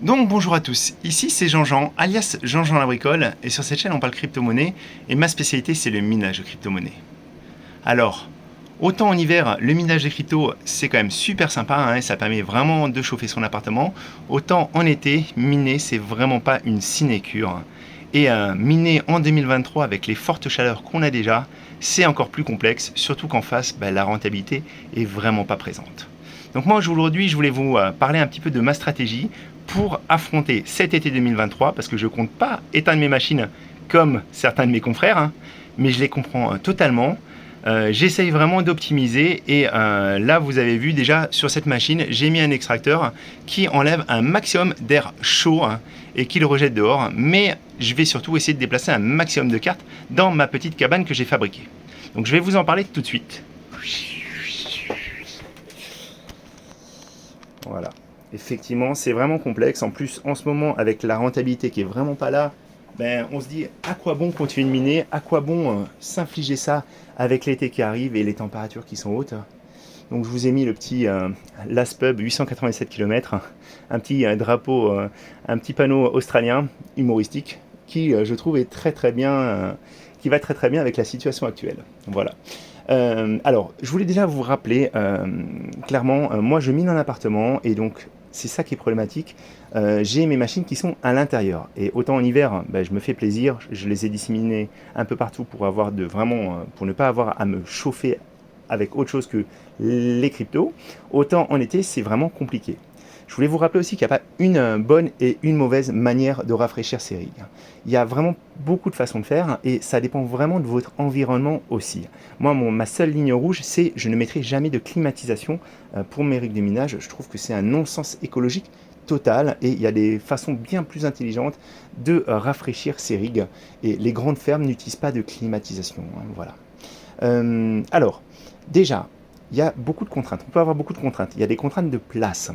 Donc bonjour à tous, ici c'est Jean-Jean, alias Jean-Jean la bricole, et sur cette chaîne on parle crypto-monnaie, et ma spécialité c'est le minage de crypto-monnaie. Alors, autant en hiver, le minage de crypto c'est quand même super sympa, hein, et ça permet vraiment de chauffer son appartement, autant en été, miner c'est vraiment pas une sinécure. Et miner en 2023 avec les fortes chaleurs qu'on a déjà, c'est encore plus complexe, surtout qu'en face, la rentabilité est vraiment pas présente. Donc moi aujourd'hui, je voulais vous parler un petit peu de ma stratégie pour affronter cet été 2023, parce que je compte pas éteindre mes machines comme certains de mes confrères, hein, mais je les comprends totalement. J'essaye vraiment d'optimiser et là vous avez vu déjà sur cette machine j'ai mis un extracteur qui enlève un maximum d'air chaud, hein, et qui le rejette dehors, mais je vais surtout essayer de déplacer un maximum de cartes dans ma petite cabane que j'ai fabriquée. Donc je vais vous en parler tout de suite. Voilà. Effectivement, c'est vraiment complexe. En plus, en ce moment, avec la rentabilité qui est vraiment pas là, on se dit à quoi bon continuer de miner, à quoi bon s'infliger ça avec l'été qui arrive et les températures qui sont hautes. Donc je vous ai mis le petit LASPUB 887 km, un petit drapeau, un petit panneau australien humoristique qui je trouve est très bien, qui va très bien avec la situation actuelle. Voilà. Alors, je voulais déjà vous rappeler, clairement, moi je mine un appartement et donc c'est ça qui est problématique. J'ai mes machines qui sont à l'intérieur et autant en hiver, je me fais plaisir, je les ai disséminées un peu partout pour avoir pour ne pas avoir à me chauffer avec autre chose que les cryptos. Autant en été, c'est vraiment compliqué. Je voulais vous rappeler aussi qu'il n'y a pas une bonne et une mauvaise manière de rafraîchir ses rigs. Il y a vraiment beaucoup de façons de faire et ça dépend vraiment de votre environnement aussi. Moi, ma seule ligne rouge, c'est je ne mettrai jamais de climatisation pour mes rigs de minage. Je trouve que c'est un non-sens écologique total et il y a des façons bien plus intelligentes de rafraîchir ces rigs et les grandes fermes n'utilisent pas de climatisation. Hein, voilà. Alors, déjà, il y a beaucoup de contraintes. On peut avoir beaucoup de contraintes. Il y a des contraintes de place.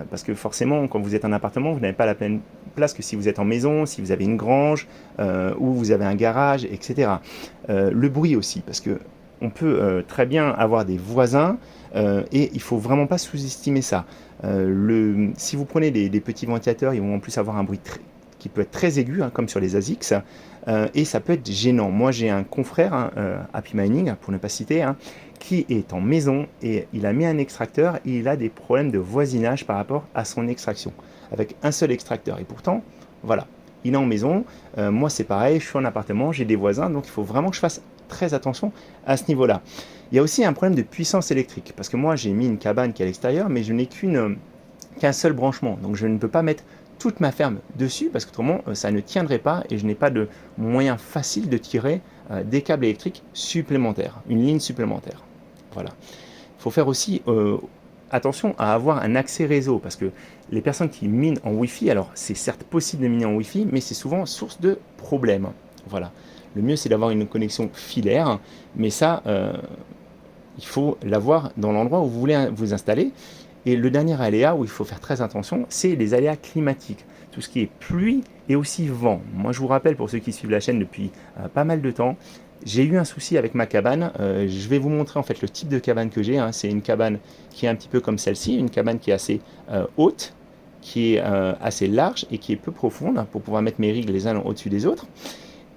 Parce que forcément, quand vous êtes en appartement, vous n'avez pas la pleine place que si vous êtes en maison, si vous avez une grange, ou vous avez un garage, etc. Le bruit aussi, parce que on peut très bien avoir des voisins, et il ne faut vraiment pas sous-estimer ça. Si vous prenez des petits ventilateurs, ils vont en plus avoir un bruit qui peut être très aigu, hein, comme sur les ASICS, et ça peut être gênant. Moi, j'ai un confrère, hein, Happy Mining, pour ne pas citer, hein, qui est en maison et il a mis un extracteur et il a des problèmes de voisinage par rapport à son extraction, avec un seul extracteur. Et pourtant, voilà, il est en maison, moi c'est pareil, je suis en appartement, j'ai des voisins, donc il faut vraiment que je fasse très attention à ce niveau-là. Il y a aussi un problème de puissance électrique, parce que moi j'ai mis une cabane qui est à l'extérieur, mais je n'ai qu'un seul branchement, donc je ne peux pas mettre toute ma ferme dessus parce qu'autrement ça ne tiendrait pas et je n'ai pas de moyen facile de tirer des câbles électriques supplémentaires, une ligne supplémentaire. Voilà. Il faut faire aussi attention à avoir un accès réseau parce que les personnes qui minent en Wi-Fi, alors c'est certes possible de miner en Wi-Fi, mais c'est souvent source de problèmes. Voilà. Le mieux c'est d'avoir une connexion filaire, mais ça, il faut l'avoir dans l'endroit où vous voulez vous installer. Et le dernier aléa où il faut faire très attention, c'est les aléas climatiques. Tout ce qui est pluie et aussi vent. Moi, je vous rappelle, pour ceux qui suivent la chaîne depuis pas mal de temps, j'ai eu un souci avec ma cabane. Je vais vous montrer en fait le type de cabane que j'ai. Hein. C'est une cabane qui est un petit peu comme celle-ci, une cabane qui est assez haute, qui est assez large et qui est peu profonde pour pouvoir mettre mes rigs les uns au-dessus des autres.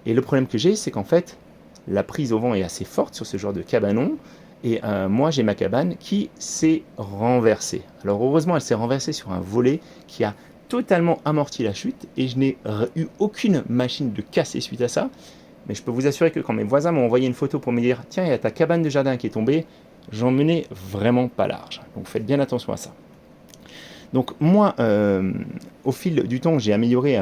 Et le problème que j'ai, c'est qu'en fait, la prise au vent est assez forte sur ce genre de cabanon. Et moi, j'ai ma cabane qui s'est renversée. Alors heureusement, elle s'est renversée sur un volet qui a totalement amorti la chute et je n'ai eu aucune machine de casser suite à ça. Mais je peux vous assurer que quand mes voisins m'ont envoyé une photo pour me dire « Tiens, il y a ta cabane de jardin qui est tombée », j'en menais vraiment pas large. Donc faites bien attention à ça. Donc moi, au fil du temps, j'ai amélioré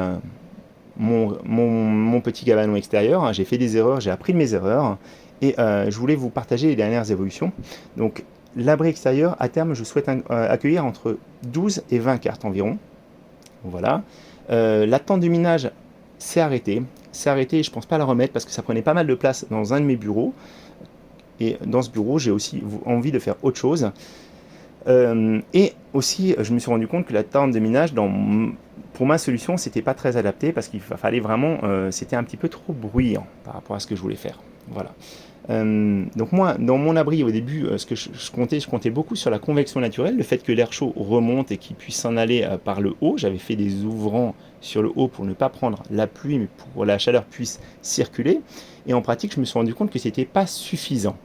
mon petit cabanon extérieur. J'ai fait des erreurs, j'ai appris de mes erreurs. Et je voulais vous partager les dernières évolutions. Donc l'abri extérieur, à terme, je souhaite accueillir entre 12 et 20 cartes environ. Voilà. La tente de minage s'est arrêtée. Je ne pense pas la remettre parce que ça prenait pas mal de place dans un de mes bureaux. Et dans ce bureau, j'ai aussi envie de faire autre chose. Et aussi, je me suis rendu compte que la tente de minage, pour ma solution, c'était pas très adapté parce qu'il fallait vraiment, c'était un petit peu trop bruyant par rapport à ce que je voulais faire. Voilà. Donc moi, dans mon abri au début, ce que je comptais beaucoup sur la convection naturelle, le fait que l'air chaud remonte et qu'il puisse s'en aller par le haut. J'avais fait des ouvrants sur le haut pour ne pas prendre la pluie, mais pour que la chaleur puisse circuler. Et en pratique, je me suis rendu compte que c'était pas suffisant.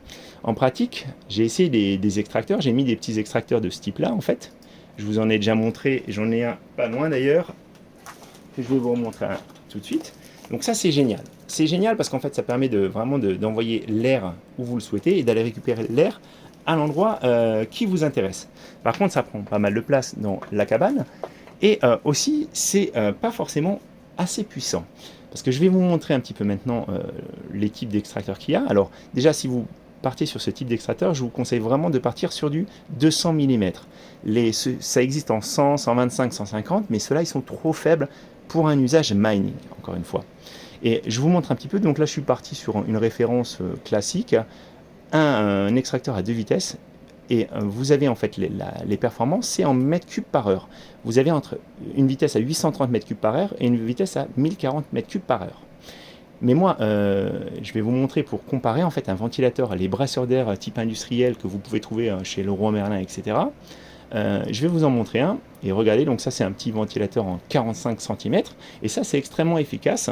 En pratique, j'ai essayé des extracteurs, j'ai mis des petits extracteurs de ce type-là en fait. Je vous en ai déjà montré, j'en ai un pas loin d'ailleurs, que je vais vous remontrer tout de suite. Donc ça c'est génial. C'est génial parce qu'en fait ça permet vraiment d'envoyer l'air où vous le souhaitez et d'aller récupérer l'air à l'endroit qui vous intéresse. Par contre ça prend pas mal de place dans la cabane et aussi c'est pas forcément assez puissant. Parce que je vais vous montrer un petit peu maintenant les types d'extracteurs qu'il y a. Alors déjà si vous partez sur ce type d'extracteur, je vous conseille vraiment de partir sur du 200 mm. Ça existe en 100, 125, 150, mais ceux-là ils sont trop faibles pour un usage mining, encore une fois. Et je vous montre un petit peu, donc là je suis parti sur une référence classique, un extracteur à 2 vitesses, et vous avez en fait les performances, c'est en mètres cubes par heure. Vous avez entre une vitesse à 830 mètres cubes par heure et une vitesse à 1040 mètres cubes par heure. Mais moi, je vais vous montrer pour comparer en fait un ventilateur, les brasseurs d'air type industriel que vous pouvez trouver chez Leroy Merlin, etc. Je vais vous en montrer un, et regardez, donc ça c'est un petit ventilateur en 45 cm, et ça c'est extrêmement efficace.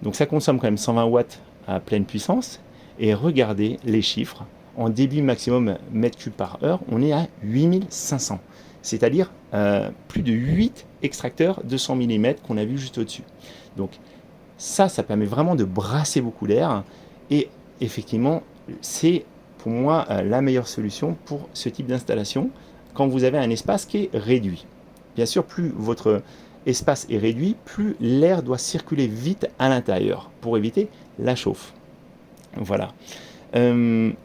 Donc ça consomme quand même 120 watts à pleine puissance, et regardez les chiffres, en débit maximum mètre cube par heure, on est à 8500, c'est-à-dire plus de 8 extracteurs 200 mm qu'on a vu juste au-dessus. Donc ça permet vraiment de brasser beaucoup d'air, et effectivement c'est pour moi la meilleure solution pour ce type d'installation quand vous avez un espace qui est réduit. Bien sûr, plus votre espace est réduit, plus l'air doit circuler vite à l'intérieur pour éviter la chauffe. Voilà.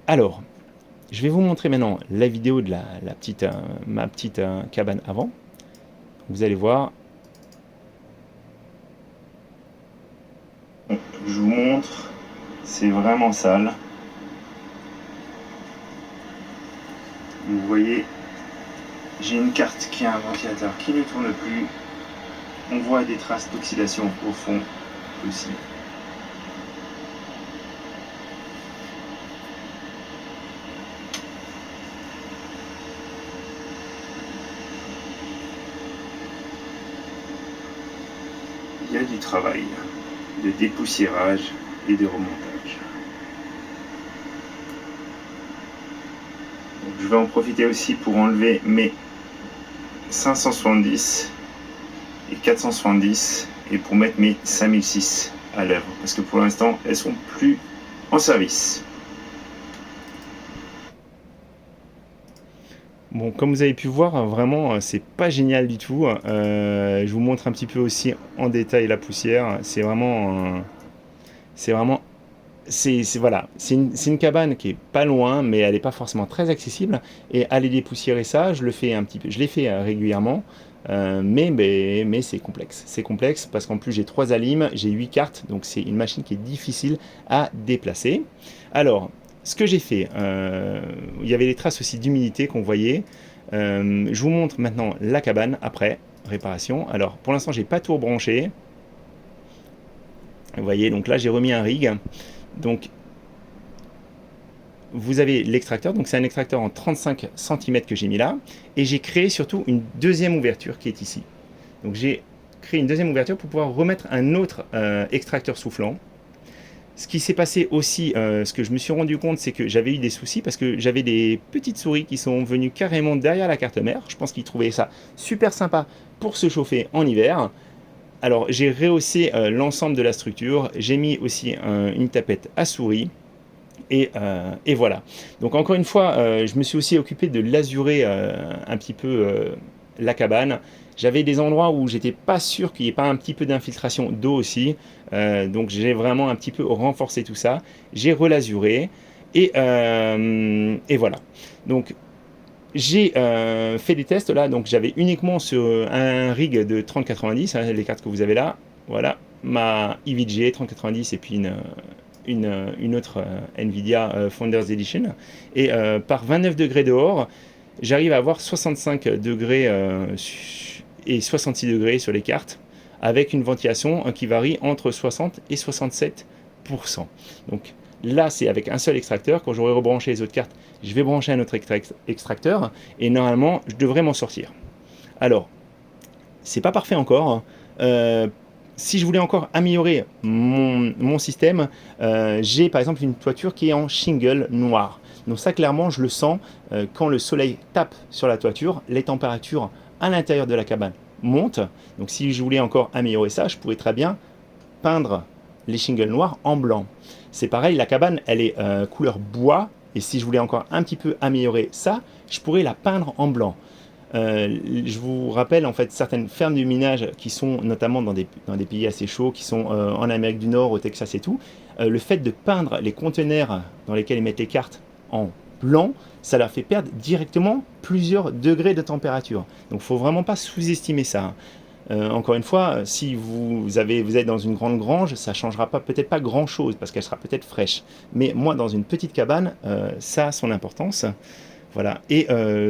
Alors, je vais vous montrer maintenant la vidéo de ma petite cabane avant. Vous allez voir. Je vous montre, c'est vraiment sale. Vous voyez, j'ai une carte qui a un ventilateur qui ne tourne plus. On voit des traces d'oxydation au fond aussi. Il y a du travail de dépoussiérage et de remontage. Donc, je vais en profiter aussi pour enlever mes 570 et 470 et pour mettre mes 5006 à l'œuvre parce que pour l'instant elles sont plus en service. Bon, comme vous avez pu voir, vraiment c'est pas génial du tout. Je vous montre un petit peu aussi en détail la poussière. C'est vraiment voilà, c'est une cabane qui est pas loin, mais elle n'est pas forcément très accessible. Et aller dépoussiérer ça, je le fais un petit peu, je l'ai fait régulièrement, mais c'est complexe. C'est complexe parce qu'en plus j'ai 3 alimes, j'ai 8 cartes, donc c'est une machine qui est difficile à déplacer. Alors, ce que j'ai fait, il y avait des traces aussi d'humidité qu'on voyait. Je vous montre maintenant la cabane après réparation. Alors, pour l'instant, j'ai pas tout rebranché. Vous voyez, donc là j'ai remis un rig. Donc vous avez l'extracteur, donc c'est un extracteur en 35 cm que j'ai mis là, et j'ai créé surtout une deuxième ouverture qui est ici. Donc j'ai créé une deuxième ouverture pour pouvoir remettre un autre extracteur soufflant. Ce qui s'est passé aussi, ce que je me suis rendu compte, c'est que j'avais eu des soucis parce que j'avais des petites souris qui sont venues carrément derrière la carte mère. Je pense qu'ils trouvaient ça super sympa pour se chauffer en hiver. Alors j'ai rehaussé l'ensemble de la structure, j'ai mis aussi une tapette à souris et voilà. Donc encore une fois, je me suis aussi occupé de lazurer un petit peu la cabane. J'avais des endroits où j'étais pas sûr qu'il n'y ait pas un petit peu d'infiltration d'eau aussi, donc j'ai vraiment un petit peu renforcé tout ça. J'ai relasuré et voilà. Donc j'ai fait des tests là, donc j'avais uniquement sur un rig de 3090, hein, les cartes que vous avez là, voilà, ma EVGA 3090 et puis une autre Nvidia Founders Edition, et par 29 degrés dehors, j'arrive à avoir 65 degrés et 66 degrés sur les cartes, avec une ventilation qui varie entre 60 et 67%. Donc Là, c'est avec un seul extracteur. Quand j'aurai rebranché les autres cartes, je vais brancher un autre extracteur et normalement, je devrais m'en sortir. Alors, c'est pas parfait encore. Si je voulais encore améliorer mon système, j'ai par exemple une toiture qui est en shingle noir. Donc ça, clairement, je le sens quand le soleil tape sur la toiture, les températures à l'intérieur de la cabane montent. Donc si je voulais encore améliorer ça, je pourrais très bien peindre les shingles noirs en blanc. C'est pareil, la cabane, elle est couleur bois. Et si je voulais encore un petit peu améliorer ça, je pourrais la peindre en blanc. Je vous rappelle en fait certaines fermes de minage qui sont notamment dans des pays assez chauds, qui sont en Amérique du Nord, au Texas et tout. Le fait de peindre les conteneurs dans lesquels ils mettent les cartes en blanc, ça leur fait perdre directement plusieurs degrés de température. Donc il ne faut vraiment pas sous-estimer ça. Encore une fois, si vous êtes dans une grande grange, ça ne changera peut-être pas grand-chose parce qu'elle sera peut-être fraîche. Mais moi, dans une petite cabane, ça a son importance. Voilà. Et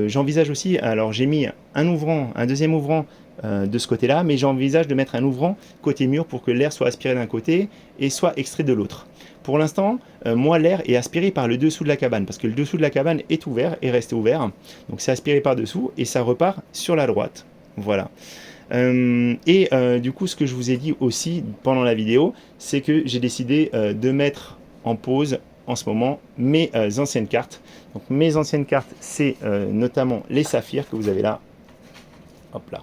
j'envisage aussi, alors j'ai mis un deuxième ouvrant de ce côté-là, mais j'envisage de mettre un ouvrant côté mur pour que l'air soit aspiré d'un côté et soit extrait de l'autre. Pour l'instant, moi, l'air est aspiré par le dessous de la cabane, parce que le dessous de la cabane est ouvert, est resté ouvert. Donc c'est aspiré par dessous et ça repart sur la droite. Voilà. Du coup, ce que je vous ai dit aussi pendant la vidéo, c'est que j'ai décidé de mettre en pause en ce moment mes anciennes cartes. Donc mes anciennes cartes, c'est notamment les saphirs que vous avez là. Hop là.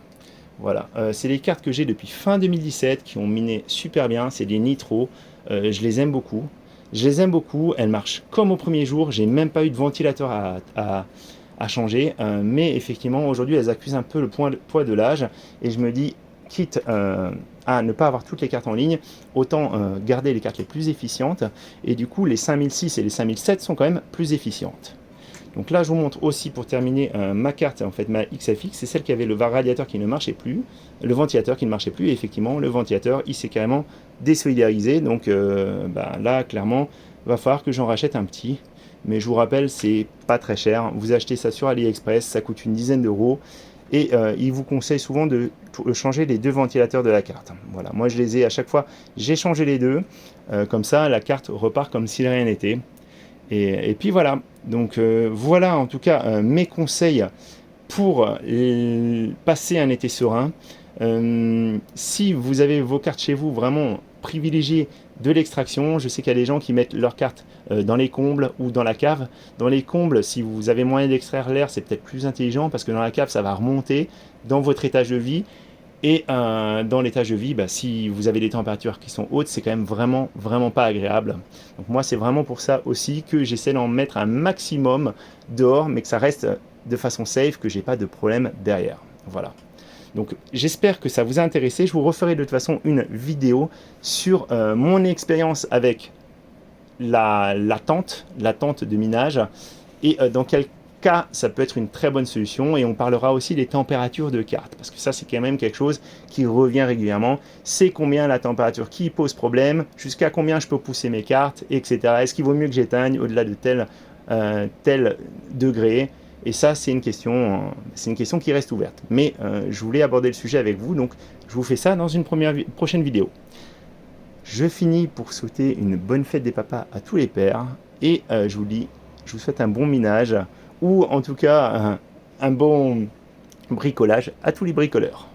Voilà, c'est les cartes que j'ai depuis fin 2017 qui ont miné super bien. C'est des nitro. Je les aime beaucoup. Elles marchent comme au premier jour. J'ai même pas eu de ventilateur à changer. Mais effectivement, aujourd'hui, elles accusent un peu le poids de l'âge. Et je me dis, quitte à ne pas avoir toutes les cartes en ligne, autant garder les cartes les plus efficientes. Et du coup, les 5006 et les 5007 sont quand même plus efficientes. Donc là, je vous montre aussi pour terminer ma carte, en fait ma XFX, c'est celle qui avait le radiateur qui ne marchait plus, le ventilateur qui ne marchait plus, et effectivement, le ventilateur, il s'est carrément désolidarisé, donc là, clairement, va falloir que j'en rachète un petit, mais je vous rappelle, c'est pas très cher, vous achetez ça sur AliExpress, ça coûte une dizaine d'euros, et il vous conseille souvent de changer les deux ventilateurs de la carte. Voilà, moi je les ai à chaque fois, j'ai changé les deux, comme ça, la carte repart comme si rien n'était. Et puis voilà, donc voilà en tout cas mes conseils pour passer un été serein. Si vous avez vos cartes chez vous, vraiment privilégiez de l'extraction. Je sais qu'il y a des gens qui mettent leurs cartes dans les combles ou dans la cave. Dans les combles, si vous avez moyen d'extraire l'air, c'est peut-être plus intelligent parce que dans la cave, ça va remonter dans votre étage de vie. Et dans l'étage de vie, si vous avez des températures qui sont hautes, c'est quand même vraiment pas agréable. Donc moi, c'est vraiment pour ça aussi que j'essaie d'en mettre un maximum dehors, mais que ça reste de façon safe, que j'ai pas de problème derrière. Voilà. Donc j'espère que ça vous a intéressé. Je vous referai de toute façon une vidéo sur mon expérience avec la tente de minage et dans quel cas ça peut être une très bonne solution. Et on parlera aussi des températures de cartes parce que ça c'est quand même quelque chose qui revient régulièrement. C'est combien la température qui pose problème, jusqu'à combien je peux pousser mes cartes, etc. Est-ce qu'il vaut mieux que j'éteigne au-delà de tel degré? Et ça, c'est une question qui reste ouverte. Mais je voulais aborder le sujet avec vous, donc je vous fais ça dans une prochaine vidéo. Je finis pour souhaiter une bonne fête des papas à tous les pères. Et je vous souhaite un bon minage, ou en tout cas un bon bricolage à tous les bricoleurs.